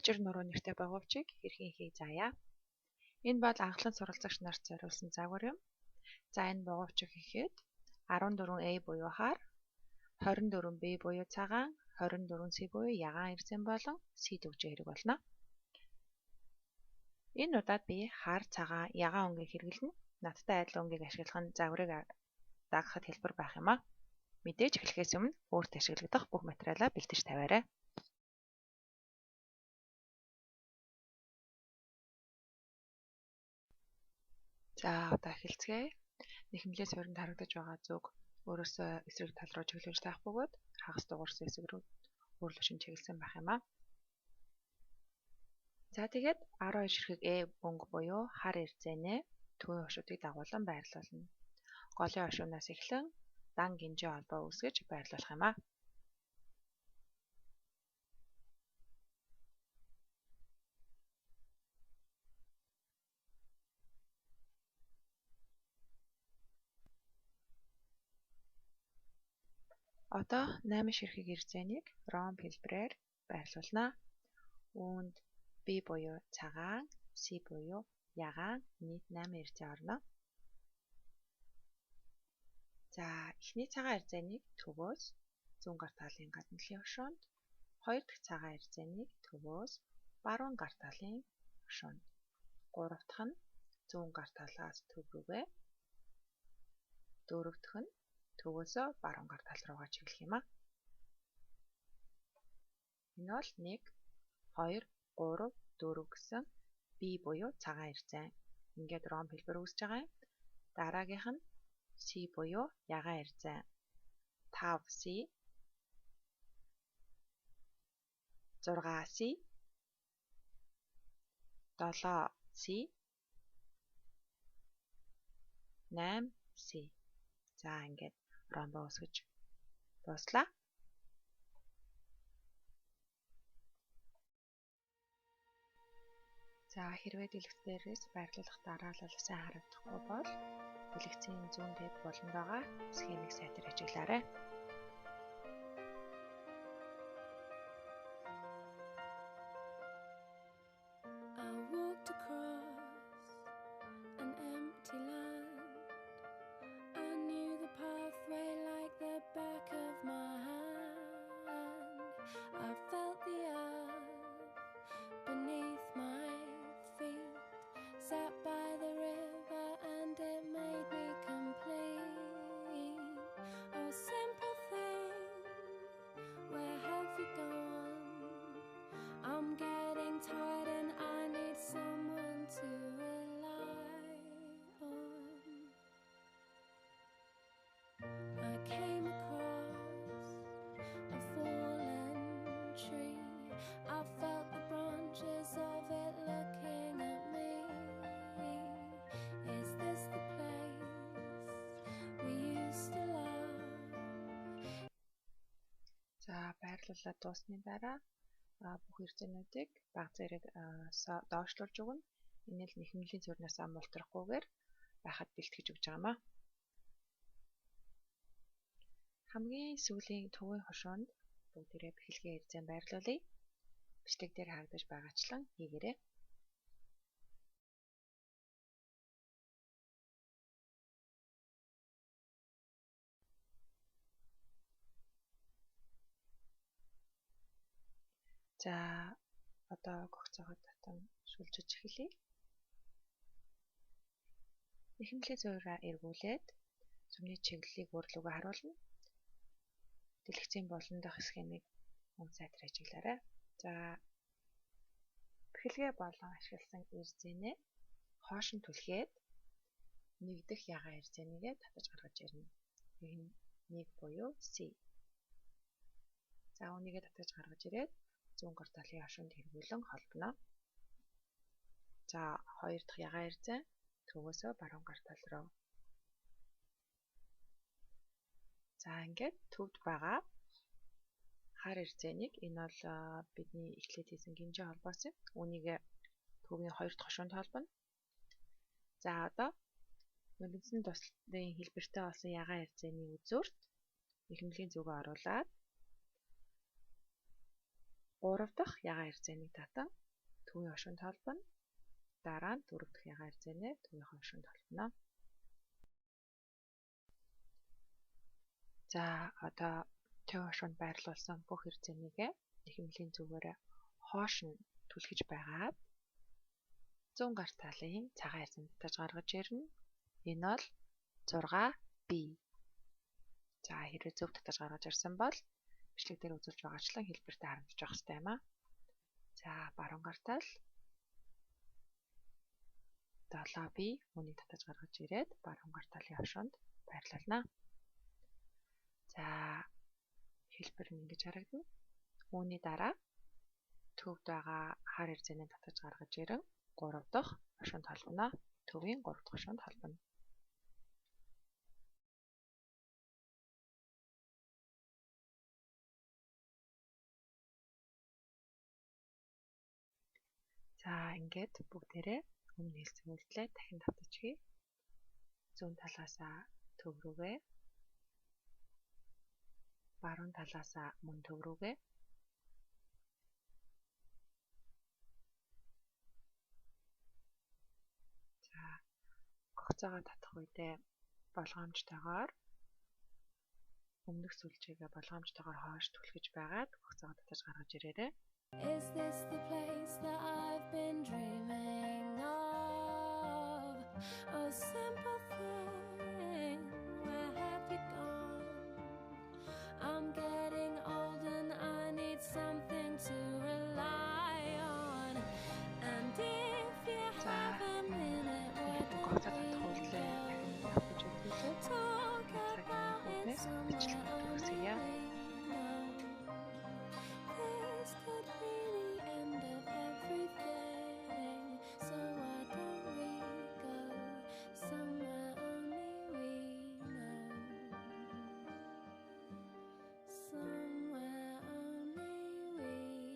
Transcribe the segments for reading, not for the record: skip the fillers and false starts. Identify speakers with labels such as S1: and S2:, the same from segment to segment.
S1: Учир нуруу нэртэй боговчийг хэрхий заая. Энэ бол анхлан суралцагч нарт зориулсан загвар юм. За энэ боговчийг хийхэд 14A буюу хар, 24B буюу цагаан, 24C буюу ягаан эрзэн болон C төвчөө хэрэг болно. Энэ удаад би хар, цагаан, ягаан өнгийг хэрэглэнэ. Надтай адил өнгийг ашиглах нь загварыг дагахад хэлбэр байх юм аа. Мэдээж эхлэхээс өмнө өөрт ашиглагдах бүх материалаа бэлтэж тавиарай. За одоо эхэлцгээе. Нэхэмлийн суурьнд харагдаж байгаа зүг өөрөөсөө эсрэг тал руу чиглүүлж таах бөгөөд хагас дугуйрсан эсрэг рүү өөрлөж чиглэсэн байх юм аа. За тэгээд 12 ширхэг E өнгө буюу хар эрзэнэ төвийн хошуудыг дагуулan байрлуулна. Голын хошуунаас эхлэн дан гинжээ холбоо үүсгэж байрлуулах юм аа. Одоо 8 ширхэг эрзэнийг ромб хэлбэрээр байрлуулна. Үүнд B буюу цагаан, C буюу ягаан нийт 8 эрзэн орно. За эхний цагаан эрзэнийг төвөөс зүүн гар талын гадна талын хошуунд, хоёр дахь цагаан эрзэнийг төвөөс баруун гар талын хошуунд, гурав дахь нь зүүн гар талаас төв рүүгээ, дөрөв дахь нь төвөөсөө баруун гар тал руугаа чиглэх юм аа. Энэ бол 1, 2, 3, 4 гэсэн B буюу цагаан эрзэн. Ингээд ромб хэлбэр үүсэж байгаа юм. Дараагийнх нь C буюу ягаан эрзэн. 5C, 6C, 7C, 8C. За ингээд ромбо үүсгэж дуслаа. За хэрвээ дэлгэц дээрээс байрлуулах дараалал сайн харагдахгүй бол дэлгэцийн зүүн дэд болонд байгаа схемийг сайтар ажиглаарай. За байрлуулаад дуусны дараа бүх эрзэнүүдийг баг зэрэг доошлуулж өгнө. Энэ л нэхэмлийн суурьнаас мултрахгүйгээр байхад бэлтгэж өгч байгаа юм аа. Хамгийн сүүлийн төвийн хошуунд бүгдээрээ бэхэлгээ эрзэн байрлуулъя. Бичлэг дээр харагдаж байгаачлан хийгээрэй. За одоо гогцоогоо татан шүлжиж эхэлье. Нэхэмлийн суурьаа эргүүлээд сүмний чиглэлийг өөрлөгөө харуулна. Дэлгэцийн болон дахь схемийг мөн сайтар ажиглаарай. За бэхэлгээ болон ашигласан эрзэнээ хоош нь түлхээд нэг дэх ягаан эрзэнийгээ татаж гаргаж ирнэ. Энэ 1 буюу C. За үүнийгээ татаж гаргаж ирээд зүүн гар талын хошуунд хэрэгүүлэн холбоно. За хоёр дахь ягаан эрзэн төвөөсөө баруун гар тал руу. За ингээд төвд байгаа хар эрзэнийг энэ бол бидний эхлээд хийсэн гинжээ холбоос юм. Үүнийг төвийн хоёр дахь хошуунд холбоно. За одоо үндсэн туслалын хэлбэртэй болсон ягаан эрзэний үзүүрт нэхэмлийн зүгөө оруулаад 3 дахь ягаан эрзэнийг татан төвийн хошуунд холбоно. Дараа нь дөрөв дахь ягаан хэрэгцээнээ төвийн хошуунд холбоно. За одоо төвийн хошуунд байрлуулсан бүх хэрэгцээнийг нэхэмлийн зүгээр хоош нь түлхэж байгаад 100 гарт талын цагаан хэрэгцээнд татаж гаргаж ирнэ. Энэ бол 6B. За хэрвээ зөв татаж гаргаж ирсэн бол бичлэг дээр үзүүлж байгаачлан хэлбэртэй харамсаж байх хэрэгтэй юм аа. За баруун гартал 7B үүнийг татаж гаргаж ирээд баруун гарталын хошуунд байрлуулна. За хэлбэр нь ингэж харагдана. Үүний дараа төвд байгаа хар хэрэгцээний татаж гаргаж ирэн 3 дахь хошуунд холбоно. Төвийн 3 дахь хошуунд холбоно. За ингээд бүгдээрээ өмнө хэлсэн үйлдэлээ дахин давтаж хий. Зүүн талаасаа төв рүүгээ, баруун талаасаа мөн төв рүүгээ. За гогцоогоо татах үедээ болгоомжтойгоор өмнөх сүлжээгээ болгоомжтойгоор хоош түлхэж байгаад гогцоогоо татаж гаргаж ирээрэй.
S2: Is this the place that I've been dreaming of? Oh, simple thing, where have you gone? I'm getting old and I need something to rely on. And if you have a minute, why don't we talk about it somewhere only we know? This could be the end of everything, so why don't we go somewhere only we know? Somewhere only we know.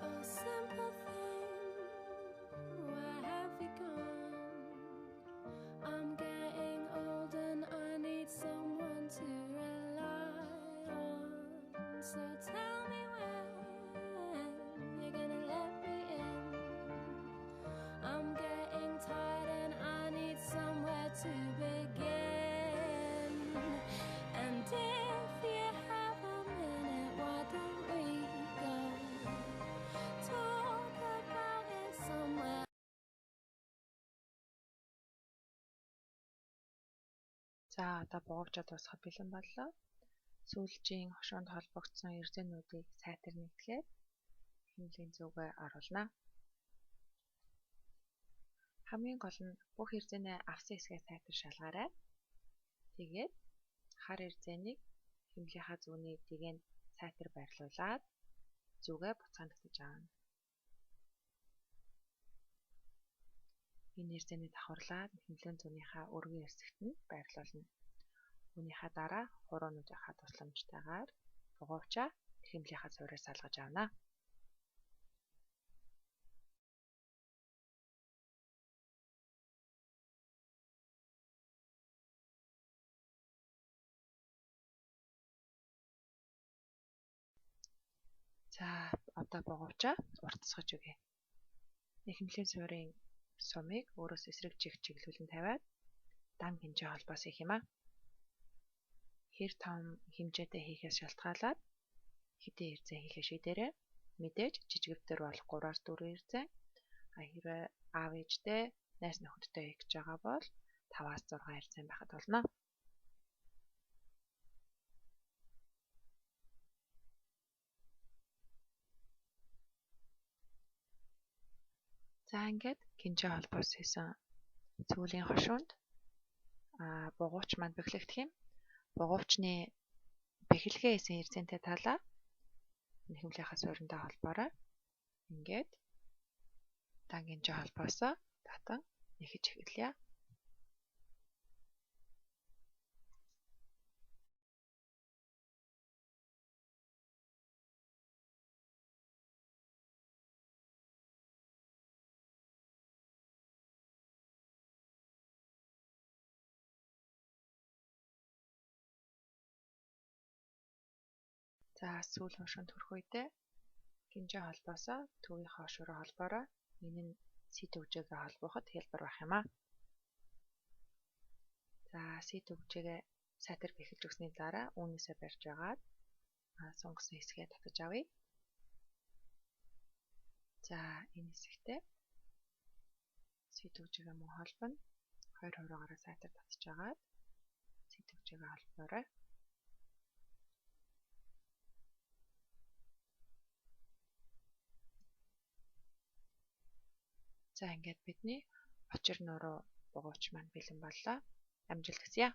S2: Oh, simple thing, where have you gone? I'm getting old and I need someone to rely on. So tell me when you're gonna let me in. I'm getting tired and I need somewhere to begin. And if you have a minute, why don't we go talk about it somewhere?
S1: За одоо буугчаад дуусахад бэлэн боллоо. Сүүлжийн хошуунд холбогдсон эрзэнүүдийг сайтар нэгтгэхэд нэхэмлийн зүгээ оруулна. Хамгийн гол нь бүх эрзэнээ авсан хэсгээ сайтар шалгаарай. Тэгээд хар эрзэнийг нэхэмлийнхаа зүүний дэгэнд сайтар байрлуулад зүгээ буцаан татаж аавна. Энэ эрзэний давхарлаад нэхэмлийн зүүнийхаа өргөн хэсэгт нь байрлуулна. Үүнийхээ дараа хуруунуудынхаа тусламжтайгаар бугуучаа нэхэмлийнхаа суурьаас салгаж авна. За одоо бугуучаа уртасгаж өгье. Нэхэмлийн суурийн сумыг өөрөөс эсрэг чиглүүлэн тавиад дан хэмжээ холбоос хийх юм аа. Хэр том хэмжээтэй хийхээс шалтгаалаад хэдийн эрзээ хийхээ шийдээрэй. Мэдээж жижигэр бол 3-аас 4 эрзээ. Хэрвээ аав ээжтэй, найз нөхөдтэй хийж байгаа бол 5-аас 6 эрзээ байхад болно. За ингээд хэмжээ холбоос хийсэн цүлийн хошуунд бугууч манд бэхлэгдэх юм. Бугуучны бэхлэгээ хийсэн эрзэнтэй талаа нэхэмлийнхаа суурьнтай холбоорой. Ингээд Тангенжийн холбоосоо татан нэхэж эхэлье. За сүүл уншинд хүрэх үедээ гинжийн холбоосоо төвийн хоошроо холбоороо энэ нь C төвжээгээ холбооход хэлбэр байх юм аа. За C төвжээгээ сайтар эхэлж өгсөний дараа үүнээсээ барьж агаад сунгасан хэсгээ татаж авъя. За энэ хэсэгтээ C төвжээгээ мөн холбоно. 2 сайтар татаж агаад C төвжээгээ холбоорой. За ингээд бидний учир нуруу бугууч маань бэлэн боллоо. Амжилт хүсье.